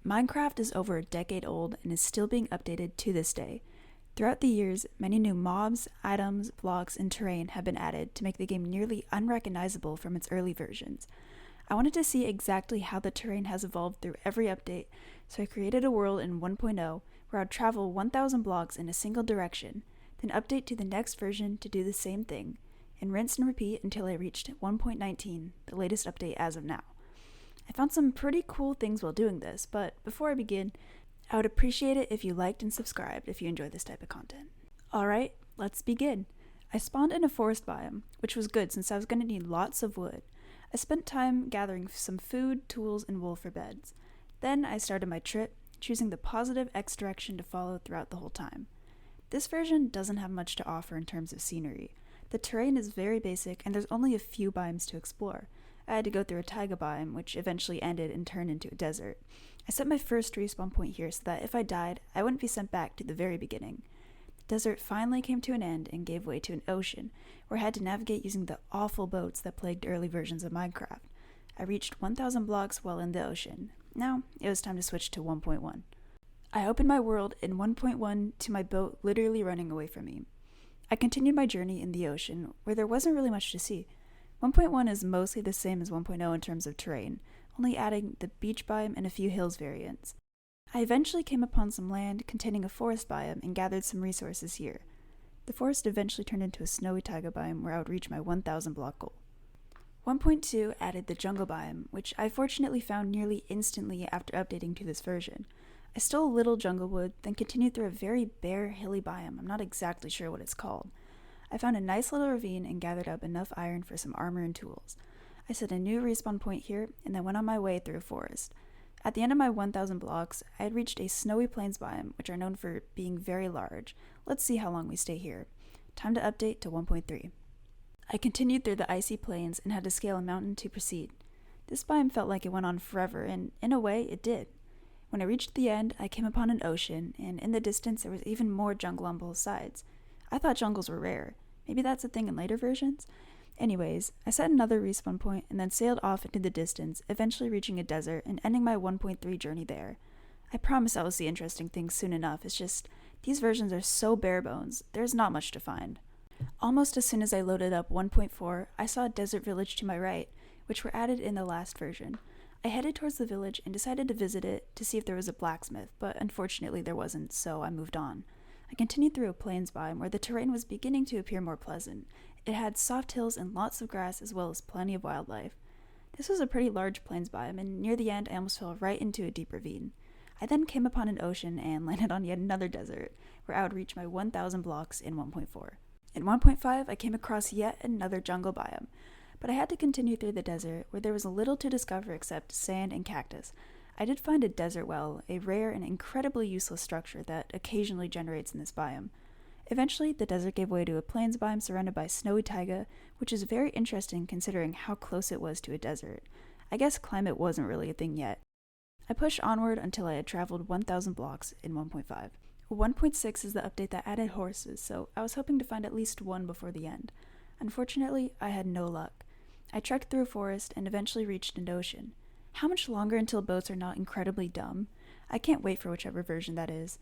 Minecraft is over a decade old and is still being updated to this day. Throughout the years, many new mobs, items, blocks, and terrain have been added to make the game nearly unrecognizable from its early versions. I wanted to see exactly how the terrain has evolved through every update, so I created a world in 1.0 where I'd travel 1,000 blocks in a single direction, then update to the next version to do the same thing, and rinse and repeat until I reached 1.19, the latest update as of now. I found some pretty cool things while doing this, but before I begin, I would appreciate it if you liked and subscribed if you enjoy this type of content. Alright, let's begin. I spawned in a forest biome, which was good since I was going to need lots of wood. I spent time gathering some food, tools, and wool for beds. Then I started my trip, choosing the positive X direction to follow throughout the whole time. This version doesn't have much to offer in terms of scenery. The terrain is very basic and there's only a few biomes to explore. I had to go through a taiga biome, which eventually ended and turned into a desert. I set my first respawn point here so that if I died, I wouldn't be sent back to the very beginning. The desert finally came to an end and gave way to an ocean, where I had to navigate using the awful boats that plagued early versions of Minecraft. I reached 1,000 blocks while in the ocean. Now, it was time to switch to 1.1. I opened my world in 1.1 to my boat literally running away from me. I continued my journey in the ocean, where there wasn't really much to see. 1.1 is mostly the same as 1.0 in terms of terrain, only adding the beach biome and a few hills variants. I eventually came upon some land containing a forest biome and gathered some resources here. The forest eventually turned into a snowy taiga biome where I would reach my 1,000 block goal. 1.2 added the jungle biome, which I fortunately found nearly instantly after updating to this version. I stole a little jungle wood, then continued through a very bare, hilly biome. I'm not exactly sure what it's called. I found a nice little ravine and gathered up enough iron for some armor and tools. I set a new respawn point here and then went on my way through a forest. At the end of my 1,000 blocks, I had reached a snowy plains biome, which are known for being very large. Let's see how long we stay here. Time to update to 1.3. I continued through the icy plains and had to scale a mountain to proceed. This biome felt like it went on forever, and in a way, it did. When I reached the end, I came upon an ocean, and in the distance there was even more jungle on both sides. I thought jungles were rare. Maybe that's a thing in later versions? Anyways, I set another respawn point and then sailed off into the distance, eventually reaching a desert and ending my 1.3 journey there. I promise I will see interesting things soon enough, it's just, these versions are so bare bones, there's not much to find. Almost as soon as I loaded up 1.4, I saw a desert village to my right, which were added in the last version. I headed towards the village and decided to visit it to see if there was a blacksmith, but unfortunately there wasn't, so I moved on. I continued through a plains biome where the terrain was beginning to appear more pleasant. It had soft hills and lots of grass as well as plenty of wildlife. This was a pretty large plains biome, and near the end I almost fell right into a deep ravine. I then came upon an ocean and landed on yet another desert, where I would reach my 1,000 blocks in 1.4. In 1.5 I came across yet another jungle biome, but I had to continue through the desert where there was little to discover except sand and cactus. I did find a desert well, a rare and incredibly useless structure that occasionally generates in this biome. Eventually, the desert gave way to a plains biome surrounded by snowy taiga, which is very interesting considering how close it was to a desert. I guess climate wasn't really a thing yet. I pushed onward until I had traveled 1,000 blocks in 1.5. 1.6 is the update that added horses, so I was hoping to find at least one before the end. Unfortunately, I had no luck. I trekked through a forest and eventually reached an ocean. How much longer until boats are not incredibly dumb? I can't wait for whichever version that is.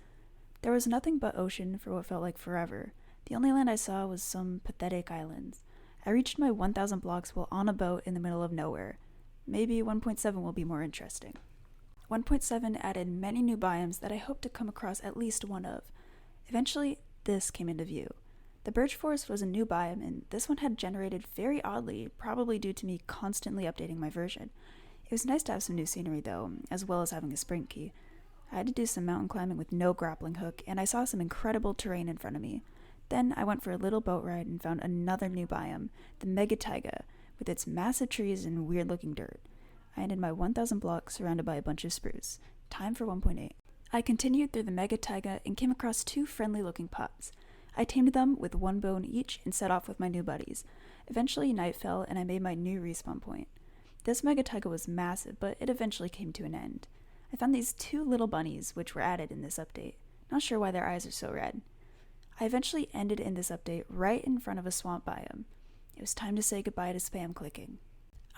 There was nothing but ocean for what felt like forever. The only land I saw was some pathetic islands. I reached my 1,000 blocks while on a boat in the middle of nowhere. Maybe 1.7 will be more interesting. 1.7 added many new biomes that I hope to come across at least one of. Eventually, this came into view. The birch forest was a new biome, and this one had generated very oddly, probably due to me constantly updating my version. It was nice to have some new scenery though, as well as having a sprint key. I had to do some mountain climbing with no grappling hook, and I saw some incredible terrain in front of me. Then I went for a little boat ride and found another new biome, the mega taiga, with its massive trees and weird looking dirt. I ended my 1,000 blocks surrounded by a bunch of spruce. Time for 1.8. I continued through the mega taiga and came across two friendly looking pups. I tamed them with one bone each and set off with my new buddies. Eventually night fell and I made my new respawn point. This mega taiga was massive, but it eventually came to an end. I found these two little bunnies, which were added in this update. Not sure why their eyes are so red. I eventually ended in this update right in front of a swamp biome. It was time to say goodbye to spam clicking.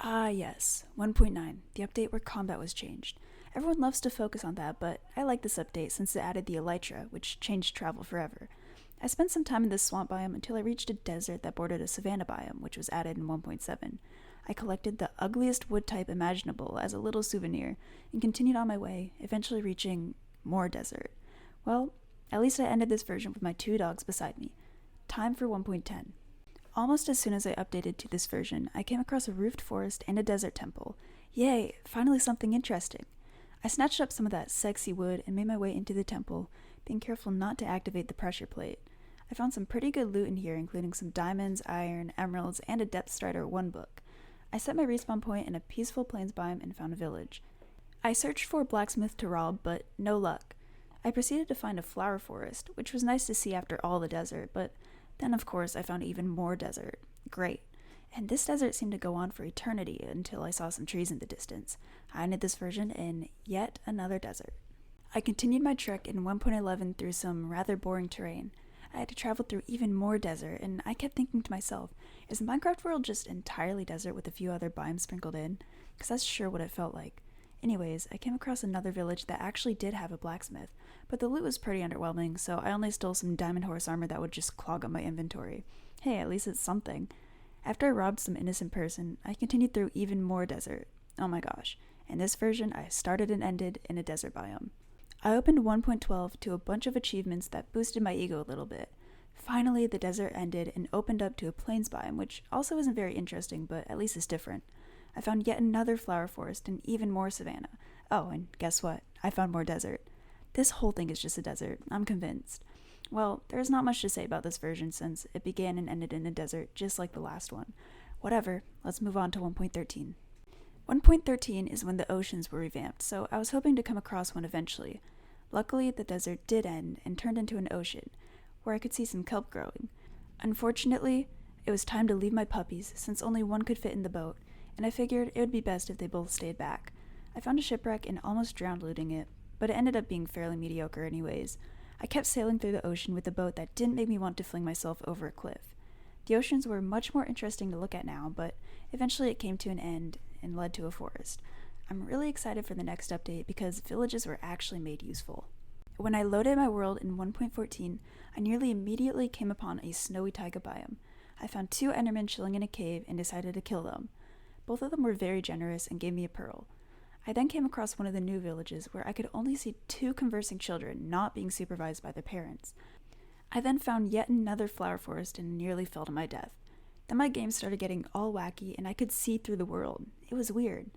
Ah yes, 1.9, the update where combat was changed. Everyone loves to focus on that, but I like this update since it added the elytra, which changed travel forever. I spent some time in this swamp biome until I reached a desert that bordered a savanna biome, which was added in 1.7. I collected the ugliest wood type imaginable as a little souvenir and continued on my way, eventually reaching more desert. Well, at least I ended this version with my 2 dogs beside me. Time for 1.10. Almost as soon as I updated to this version, I came across a roofed forest and a desert temple. Yay, finally something interesting. I snatched up some of that sexy wood and made my way into the temple, being careful not to activate the pressure plate. I found some pretty good loot in here, including some diamonds, iron, emeralds, and a Depth Strider 1 book. I set my respawn point in a peaceful plains biome and found a village. I searched for a blacksmith to rob, but no luck. I proceeded to find a flower forest, which was nice to see after all the desert, but then of course I found even more desert. Great. And this desert seemed to go on for eternity until I saw some trees in the distance. I ended this version in yet another desert. I continued my trek in 1.11 through some rather boring terrain. I had to travel through even more desert, and I kept thinking to myself, is the Minecraft world just entirely desert with a few other biomes sprinkled in? Because that's sure what it felt like. Anyways, I came across another village that actually did have a blacksmith, but the loot was pretty underwhelming, so I only stole some diamond horse armor that would just clog up my inventory. Hey, at least it's something. After I robbed some innocent person, I continued through even more desert. Oh my gosh. In this version, I started and ended in a desert biome. I opened 1.12 to a bunch of achievements that boosted my ego a little bit. Finally, the desert ended and opened up to a plains biome, which also isn't very interesting, but at least it's different. I found yet another flower forest and even more savanna. Oh, and guess what? I found more desert. This whole thing is just a desert, I'm convinced. Well, there's not much to say about this version since it began and ended in a desert, just like the last one. Whatever, let's move on to 1.13. 1.13 is when the oceans were revamped, so I was hoping to come across one eventually. Luckily, the desert did end and turned into an ocean, where I could see some kelp growing. Unfortunately, it was time to leave my puppies since only one could fit in the boat, and I figured it would be best if they both stayed back. I found a shipwreck and almost drowned looting it, but it ended up being fairly mediocre anyways. I kept sailing through the ocean with a boat that didn't make me want to fling myself over a cliff. The oceans were much more interesting to look at now, but eventually it came to an end and led to a forest. I'm really excited for the next update because villages were actually made useful. When I loaded my world in 1.14, I nearly immediately came upon a snowy taiga biome. I found 2 endermen chilling in a cave and decided to kill them. Both of them were very generous and gave me a pearl. I then came across one of the new villages where I could only see 2 conversing children not being supervised by their parents. I then found yet another flower forest and nearly fell to my death. Then my game started getting all wacky and I could see through the world. It was weird.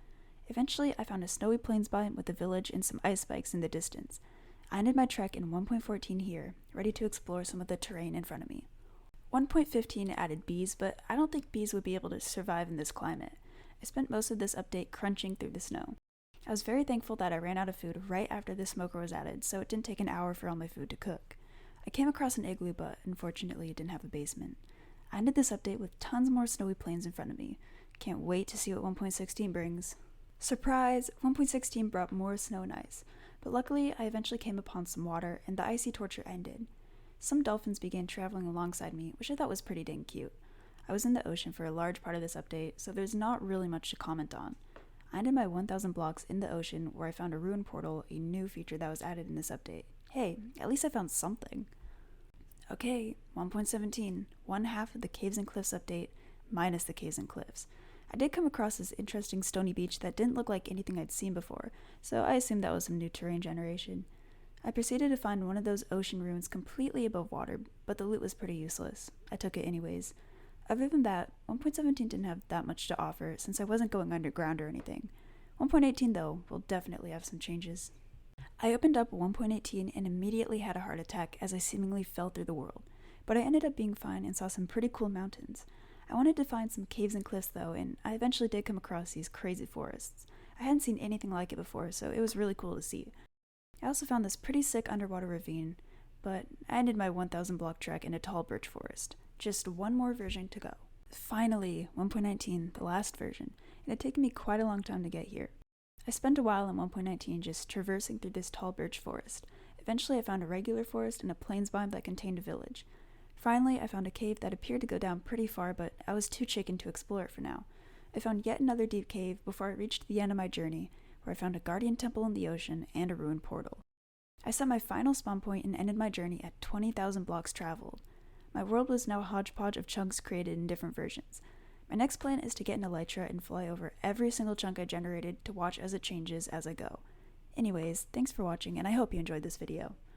Eventually, I found a snowy plains biome with a village and some ice spikes in the distance. I ended my trek in 1.14 here, ready to explore some of the terrain in front of me. 1.15 added bees, but I don't think bees would be able to survive in this climate. I spent most of this update crunching through the snow. I was very thankful that I ran out of food right after the smoker was added, so it didn't take an hour for all my food to cook. I came across an igloo, but unfortunately it didn't have a basement. I ended this update with tons more snowy plains in front of me. Can't wait to see what 1.16 brings. Surprise! 1.16 brought more snow and ice, but luckily I eventually came upon some water and the icy torture ended. Some dolphins began traveling alongside me, which I thought was pretty dang cute. I was in the ocean for a large part of this update, so there's not really much to comment on. I ended my 1,000 blocks in the ocean where I found a ruin portal, a new feature that was added in this update. Hey, at least I found something. Okay, 1.17, one half of the Caves and Cliffs update, minus the Caves and Cliffs. I did come across this interesting stony beach that didn't look like anything I'd seen before, so I assumed that was some new terrain generation. I proceeded to find one of those ocean ruins completely above water, but the loot was pretty useless. I took it anyways. Other than that, 1.17 didn't have that much to offer since I wasn't going underground or anything. 1.18 though will definitely have some changes. I opened up 1.18 and immediately had a heart attack as I seemingly fell through the world, but I ended up being fine and saw some pretty cool mountains. I wanted to find some caves and cliffs though, and I eventually did come across these crazy forests. I hadn't seen anything like it before, so it was really cool to see. I also found this pretty sick underwater ravine, but I ended my 1,000 block trek in a tall birch forest. Just one more version to go. Finally, 1.19, the last version. It had taken me quite a long time to get here. I spent a while in 1.19 just traversing through this tall birch forest. Eventually I found a regular forest and a plains biome that contained a village. Finally, I found a cave that appeared to go down pretty far, but I was too chicken to explore it for now. I found yet another deep cave before I reached the end of my journey, where I found a guardian temple in the ocean and a ruined portal. I set my final spawn point and ended my journey at 20,000 blocks traveled. My world was now a hodgepodge of chunks created in different versions. My next plan is to get an Elytra and fly over every single chunk I generated to watch as it changes as I go. Anyways, thanks for watching and I hope you enjoyed this video.